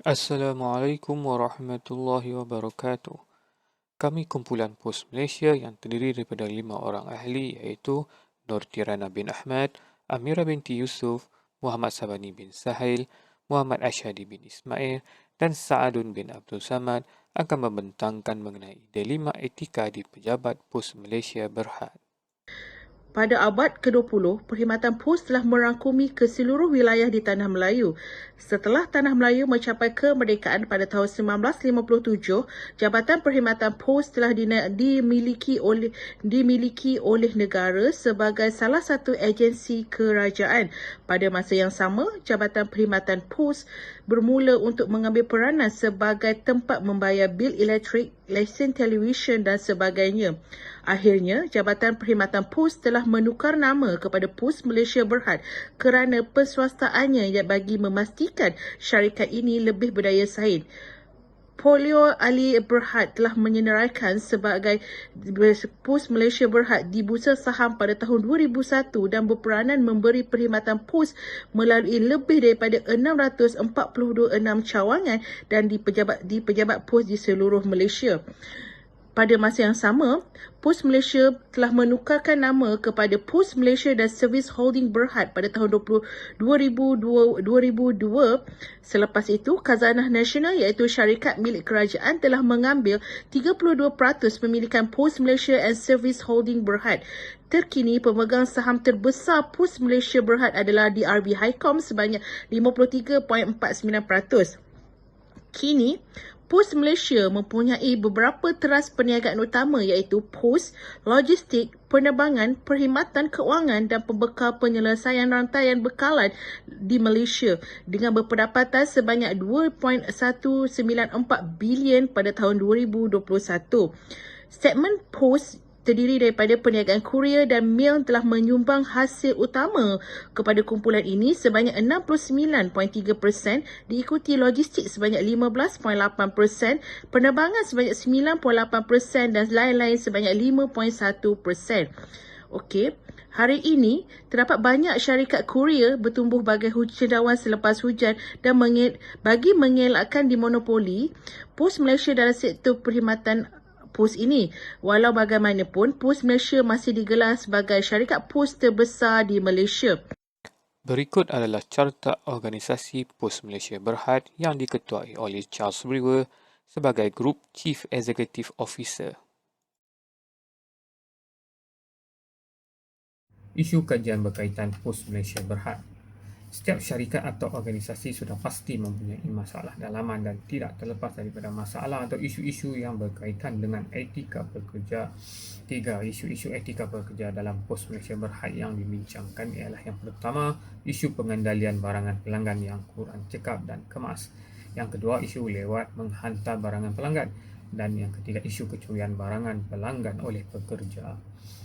Assalamualaikum warahmatullahi wabarakatuh. Kami kumpulan POS Malaysia yang terdiri daripada 5 orang ahli iaitu Nur Tirana bin Ahmad, Amira binti Yusuf, Muhammad Sabani bin Sahil, Muhammad Ashadi bin Ismail dan Sa'adun bin Abdul Samad akan membentangkan mengenai dilema etika di pejabat POS Malaysia Berhad. Pada abad ke-20, perkhidmatan pos telah merangkumi ke seluruh wilayah di Tanah Melayu. Setelah Tanah Melayu mencapai kemerdekaan pada tahun 1957, Jabatan Perkhidmatan Pos telah dimiliki oleh negara sebagai salah satu agensi kerajaan. Pada masa yang sama, Jabatan Perkhidmatan Pos bermula untuk mengambil peranan sebagai tempat membayar bil elektrik, lesen televisyen dan sebagainya. Akhirnya, Jabatan Perkhidmatan Pos telah menukar nama kepada Pos Malaysia Berhad kerana perswastaannya yang bagi memastikan syarikat ini lebih berdaya saing. Polio Ali Berhad telah menyenaraikan sebagai Pos Malaysia Berhad di Bursa Saham pada tahun 2001 dan berperanan memberi perkhidmatan pos melalui lebih daripada 646 cawangan dan di pejabat pos di seluruh Malaysia. Pada masa yang sama, Pos Malaysia telah menukarkan nama kepada Pos Malaysia dan Servis Holding Berhad pada tahun 2002. Selepas itu, Khazanah Nasional iaitu syarikat milik kerajaan telah mengambil 32% pemilikan Pos Malaysia and Servis Holding Berhad. Terkini, pemegang saham terbesar Pos Malaysia Berhad adalah DRB Highcom sebanyak 53.49%. Kini, Pos Malaysia mempunyai beberapa teras perniagaan utama iaitu pos, logistik, penerbangan, perkhidmatan kewangan dan pembekal penyelesaian rantaian bekalan di Malaysia dengan berpendapatan sebanyak 2.194 bilion pada tahun 2021. Segmen pos terdiri daripada perniagaan kurier dan mail telah menyumbang hasil utama kepada kumpulan ini sebanyak 69.3%, diikuti logistik sebanyak 15.8%, penerbangan sebanyak 9.8% dan lain-lain sebanyak 5.1%. Okey, hari ini terdapat banyak syarikat kurier bertumbuh bagai cendawan selepas hujan dan bagi mengelakkan dimonopoli Pos Malaysia dalam sektor perkhidmatan pos ini. Walau bagaimanapun, Pos Malaysia masih digelar sebagai syarikat pos terbesar di Malaysia. Berikut adalah carta organisasi POS Malaysia Berhad yang diketuai oleh Charles Brewer sebagai Group Chief Executive Officer. Isu kajian berkaitan POS Malaysia Berhad. Setiap syarikat atau organisasi sudah pasti mempunyai masalah dalaman dan tidak terlepas daripada masalah atau isu-isu yang berkaitan dengan etika bekerja. 3 isu-isu etika bekerja dalam POS Malaysia Berhad yang dibincangkan ialah yang pertama, isu pengendalian barangan pelanggan yang kurang cekap dan kemas. Yang kedua, isu lewat menghantar barangan pelanggan. Dan yang ketiga, isu kecurian barangan pelanggan oleh pekerja.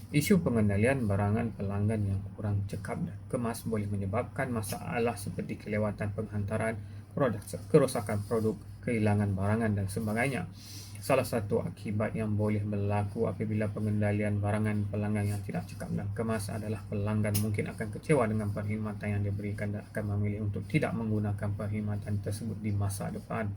Isu pengendalian barangan pelanggan yang kurang cekap dan kemas boleh menyebabkan masalah seperti kelewatan penghantaran, kerosakan produk, kehilangan barangan dan sebagainya. Salah satu akibat yang boleh berlaku apabila pengendalian barangan pelanggan yang tidak cekap dan kemas adalah pelanggan mungkin akan kecewa dengan perkhidmatan yang diberikan dan akan memilih untuk tidak menggunakan perkhidmatan tersebut di masa depan.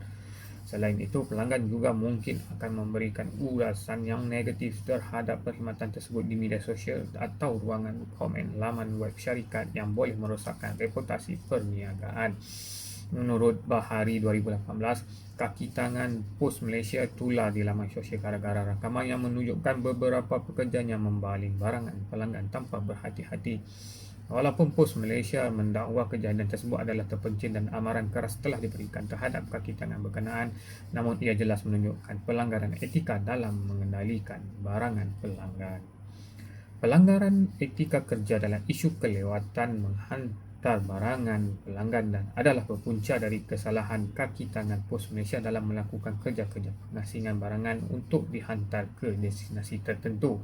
Selain itu, pelanggan juga mungkin akan memberikan ulasan yang negatif terhadap perkhidmatan tersebut di media sosial atau ruangan komen laman web syarikat yang boleh merosakkan reputasi perniagaan. Menurut Bahari 2018, kaki tangan Pos Malaysia tular di laman sosial gara-gara rakaman yang menunjukkan beberapa pekerja yang membaling barangan pelanggan tanpa berhati-hati. Walaupun Pos Malaysia mendakwa kejadian tersebut adalah terpencil dan amaran keras telah diberikan terhadap kaki tangan berkenaan, namun ia jelas menunjukkan pelanggaran etika dalam mengendalikan barangan pelanggan. Pelanggaran etika kerja dalam isu kelewatan menghantar barangan pelanggan dan adalah berpunca dari kesalahan kaki tangan Pos Malaysia dalam melakukan kerja-kerja pengasingan barangan untuk dihantar ke destinasi tertentu.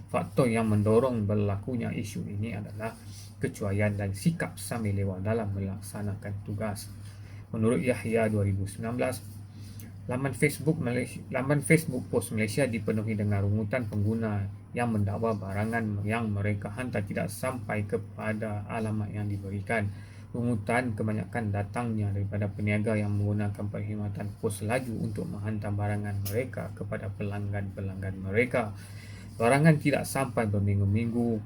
Faktor yang mendorong berlakunya isu ini adalah kecuaian dan sikap sambil lewat dalam melaksanakan tugas. Menurut Yahya 2019, laman Facebook Pos Malaysia dipenuhi dengan rungutan pengguna yang mendakwa barangan yang mereka hantar tidak sampai kepada alamat yang diberikan. Pungutan kebanyakan datangnya daripada peniaga yang menggunakan perkhidmatan pos laju untuk menghantar barangan mereka kepada pelanggan-pelanggan mereka. Barangan tidak sampai berminggu-minggu,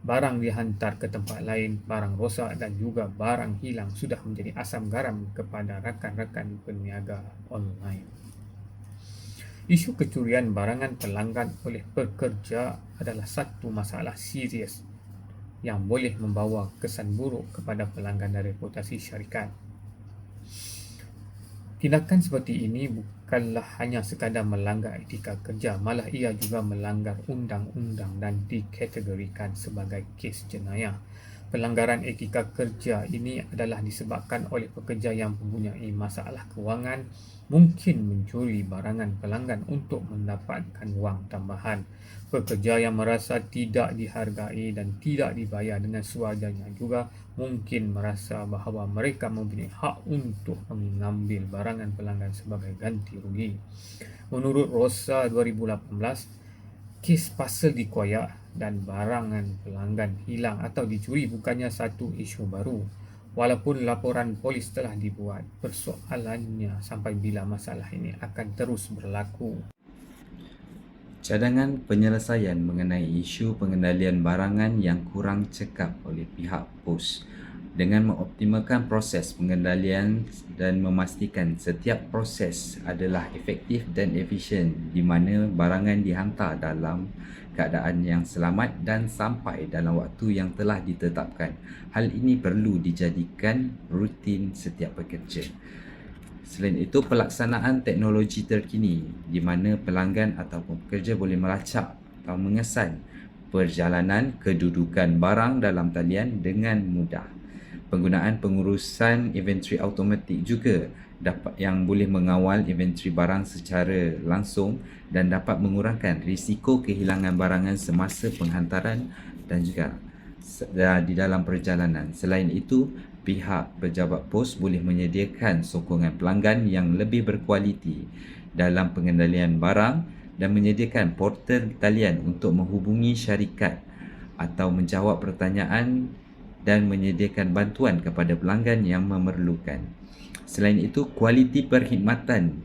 barang dihantar ke tempat lain, barang rosak dan juga barang hilang sudah menjadi asam garam kepada rakan-rakan peniaga online. Isu kecurian barangan pelanggan oleh pekerja adalah satu masalah serius yang boleh membawa kesan buruk kepada pelanggan dan reputasi syarikat. Tindakan seperti ini bukanlah hanya sekadar melanggar etika kerja, malah ia juga melanggar undang-undang dan dikategorikan sebagai kes jenayah. Pelanggaran etika kerja ini adalah disebabkan oleh pekerja yang mempunyai masalah kewangan, mungkin mencuri barangan pelanggan untuk mendapatkan wang tambahan. Pekerja yang merasa tidak dihargai dan tidak dibayar dengan sewajarnya juga mungkin merasa bahawa mereka mempunyai hak untuk mengambil barangan pelanggan sebagai ganti rugi. Menurut Rosa 2018, kes pasal dikoyak dan barangan pelanggan hilang atau dicuri bukannya satu isu baru. Walaupun laporan polis telah dibuat, persoalannya sampai bila masalah ini akan terus berlaku. Cadangan penyelesaian mengenai isu pengendalian barangan yang kurang cekap oleh pihak pos dengan mengoptimalkan proses pengendalian dan memastikan setiap proses adalah efektif dan efisien di mana barangan dihantar dalam keadaan yang selamat dan sampai dalam waktu yang telah ditetapkan. Hal ini perlu dijadikan rutin setiap pekerja. Selain itu, pelaksanaan teknologi terkini di mana pelanggan ataupun pekerja boleh melacak atau mengesan perjalanan kedudukan barang dalam talian dengan mudah. Penggunaan pengurusan inventory automatik juga yang boleh mengawal inventory barang secara langsung dan dapat mengurangkan risiko kehilangan barangan semasa penghantaran dan juga di dalam perjalanan. Selain itu, pihak pejabat pos boleh menyediakan sokongan pelanggan yang lebih berkualiti dalam pengendalian barang dan menyediakan portal talian untuk menghubungi syarikat atau menjawab pertanyaan dan menyediakan bantuan kepada pelanggan yang memerlukan. Selain itu, kualiti perkhidmatan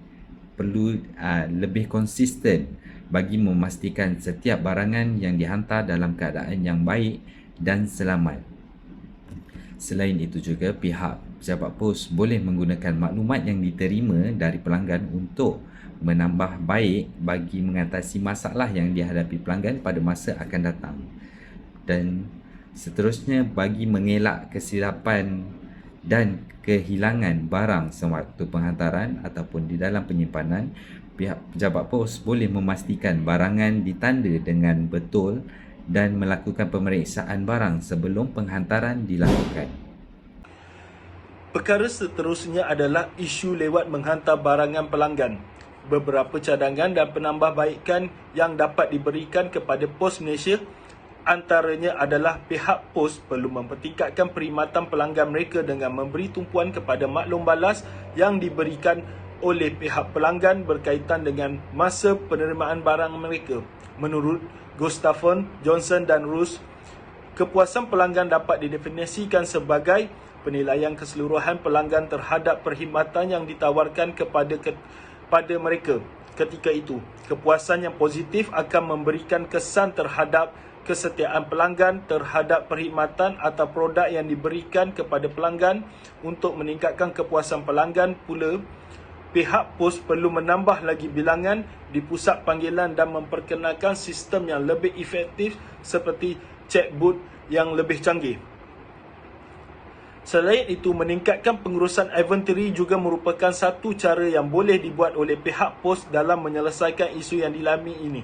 perlu lebih konsisten bagi memastikan setiap barangan yang dihantar dalam keadaan yang baik dan selamat. Selain itu juga, pihak pejabat pos boleh menggunakan maklumat yang diterima dari pelanggan untuk menambah baik bagi mengatasi masalah yang dihadapi pelanggan pada masa akan datang. Dan seterusnya, bagi mengelak kesilapan dan kehilangan barang sewaktu penghantaran ataupun di dalam penyimpanan, pihak pejabat pos boleh memastikan barangan ditanda dengan betul dan melakukan pemeriksaan barang sebelum penghantaran dilakukan. Perkara seterusnya adalah isu lewat menghantar barangan pelanggan. Beberapa cadangan dan penambahbaikan yang dapat diberikan kepada Pos Malaysia, antaranya adalah pihak pos perlu mempertingkatkan perkhidmatan pelanggan mereka dengan memberi tumpuan kepada maklum balas yang diberikan oleh pihak pelanggan berkaitan dengan masa penerimaan barang mereka. Menurut Gustafson, Johnson dan Roos, kepuasan pelanggan dapat didefinisikan sebagai penilaian keseluruhan pelanggan terhadap perkhidmatan yang ditawarkan kepada mereka ketika itu. Kepuasan yang positif akan memberikan kesan terhadap kesetiaan pelanggan terhadap perkhidmatan atau produk yang diberikan kepada pelanggan. Untuk meningkatkan kepuasan pelanggan pula, pihak pos perlu menambah lagi bilangan di pusat panggilan dan memperkenalkan sistem yang lebih efektif seperti chatbot yang lebih canggih. Selain itu, meningkatkan pengurusan inventory juga merupakan satu cara yang boleh dibuat oleh pihak pos dalam menyelesaikan isu yang dilami ini.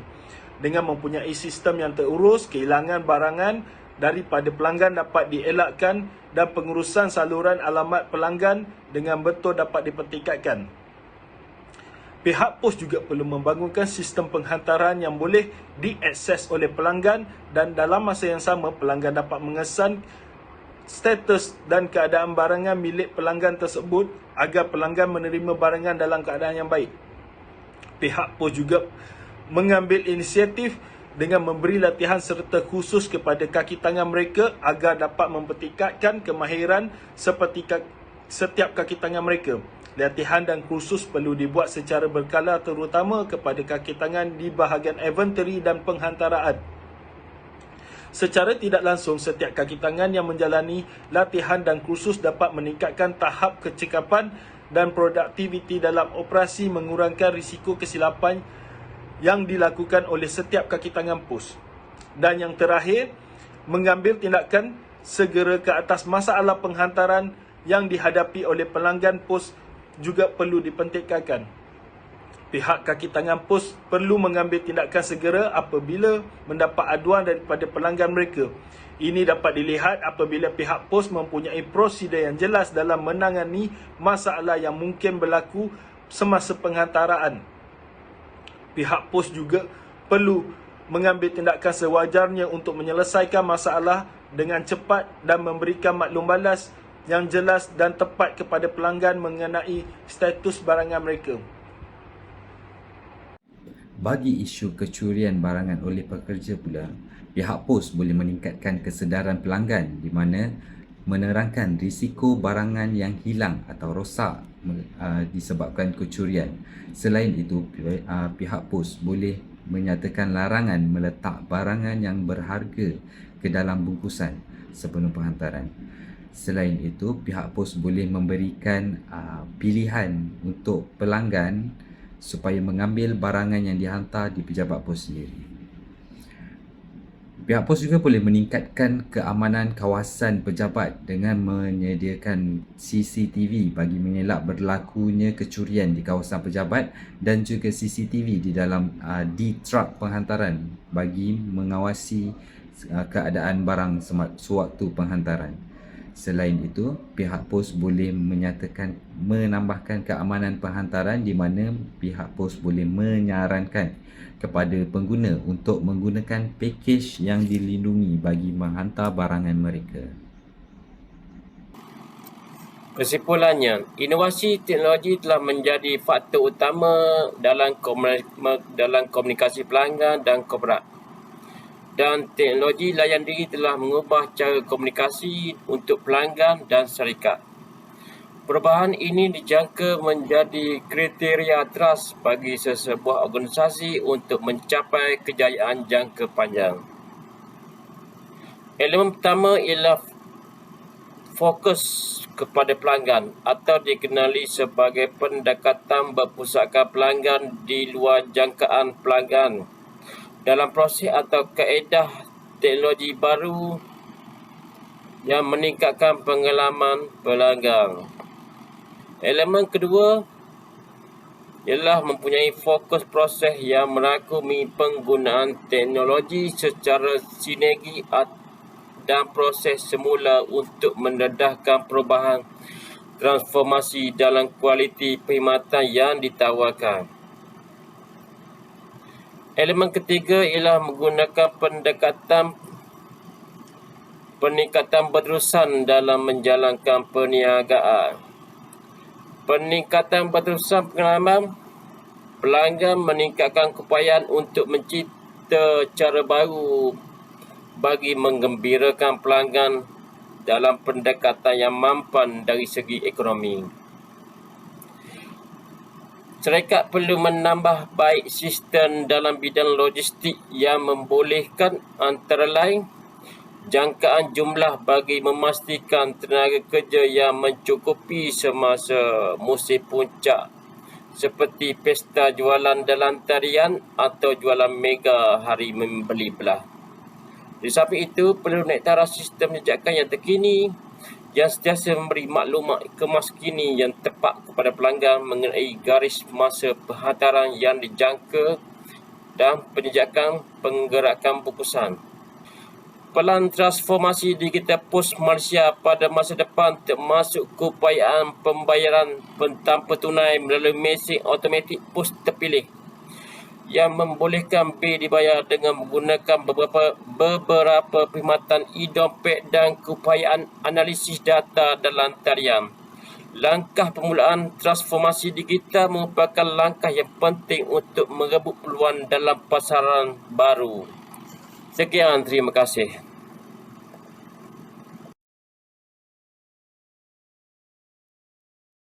Dengan mempunyai sistem yang terurus, kehilangan barangan daripada pelanggan dapat dielakkan dan pengurusan saluran alamat pelanggan dengan betul dapat dipertingkatkan. Pihak pos juga perlu membangunkan sistem penghantaran yang boleh diakses oleh pelanggan dan dalam masa yang sama pelanggan dapat mengesan status dan keadaan barangan milik pelanggan tersebut agar pelanggan menerima barangan dalam keadaan yang baik. Pihak pos juga mengambil inisiatif dengan memberi latihan serta khusus kepada kaki tangan mereka agar dapat mempertingkatkan kemahiran seperti setiap kaki tangan mereka. Latihan dan kursus perlu dibuat secara berkala terutama kepada kaki tangan di bahagian inventory dan penghantaraan. Secara tidak langsung, setiap kaki tangan yang menjalani latihan dan kursus dapat meningkatkan tahap kecekapan dan produktiviti dalam operasi, mengurangkan risiko kesilapan yang dilakukan oleh setiap kaki tangan pos. Dan yang terakhir, mengambil tindakan segera ke atas masalah penghantaran yang dihadapi oleh pelanggan pos juga perlu dipentingkan. Pihak kaki tangan pos perlu mengambil tindakan segera apabila mendapat aduan daripada pelanggan mereka. Ini dapat dilihat apabila pihak pos mempunyai prosedur yang jelas dalam menangani masalah yang mungkin berlaku semasa penghantaraan. Pihak pos juga perlu mengambil tindakan sewajarnya untuk menyelesaikan masalah dengan cepat dan memberikan maklum balas yang jelas dan tepat kepada pelanggan mengenai status barangan mereka. Bagi isu kecurian barangan oleh pekerja pula, pihak pos boleh meningkatkan kesedaran pelanggan di mana menerangkan risiko barangan yang hilang atau rosak disebabkan kecurian. Selain itu, pihak pos boleh menyatakan larangan meletak barangan yang berharga ke dalam bungkusan sebelum penghantaran. Selain itu, pihak pos boleh memberikan pilihan untuk pelanggan supaya mengambil barangan yang dihantar di pejabat pos sendiri. Pihak pos juga boleh meningkatkan keamanan kawasan pejabat dengan menyediakan CCTV bagi mengelak berlakunya kecurian di kawasan pejabat dan juga CCTV di truk penghantaran bagi mengawasi keadaan barang sewaktu penghantaran. Selain itu, pihak pos boleh menambahkan keamanan penghantaran di mana pihak pos boleh menyarankan kepada pengguna untuk menggunakan pakej yang dilindungi bagi menghantar barangan mereka. Kesimpulannya, inovasi teknologi telah menjadi faktor utama dalam komunikasi pelanggan dan korporat. Dan teknologi layan diri telah mengubah cara komunikasi untuk pelanggan dan syarikat. Perubahan ini dijangka menjadi kriteria teras bagi sesebuah organisasi untuk mencapai kejayaan jangka panjang. Elemen pertama ialah fokus kepada pelanggan atau dikenali sebagai pendekatan berpusatkan pelanggan di luar jangkaan pelanggan dalam proses atau kaedah teknologi baru yang meningkatkan pengalaman pelanggan. Elemen kedua ialah mempunyai fokus proses yang merangkumi penggunaan teknologi secara sinergi dan proses semula untuk mendedahkan perubahan transformasi dalam kualiti perkhidmatan yang ditawarkan. Elemen ketiga ialah menggunakan peningkatan berterusan dalam menjalankan perniagaan. Peningkatan berterusan pengalaman pelanggan meningkatkan keupayaan untuk mencipta cara baru bagi menggembirakan pelanggan dalam pendekatan yang mampan dari segi ekonomi. Syarikat perlu menambah baik sistem dalam bidang logistik yang membolehkan antara lain jangkaan jumlah bagi memastikan tenaga kerja yang mencukupi semasa musim puncak seperti pesta jualan dalam tarian atau jualan mega hari membeli belah. Di samping itu, perlu naik taraf sistem jajakan yang terkini yang sentiasa memberi maklumat kemas kini yang tepat kepada pelanggan mengenai garis masa penghantaran yang dijangka dan penjejakan penggerakan bungkusan. Pelan transformasi digital pos Malaysia pada masa depan termasuk keupayaan pembayaran tanpa tunai melalui mesin automatik pos terpilih yang membolehkan bil dibayar dengan menggunakan beberapa perkhidmatan e-dompet dan keupayaan analisis data dalam talian. Langkah permulaan transformasi digital merupakan langkah yang penting untuk merebut peluang dalam pasaran baru. Sekian, terima kasih.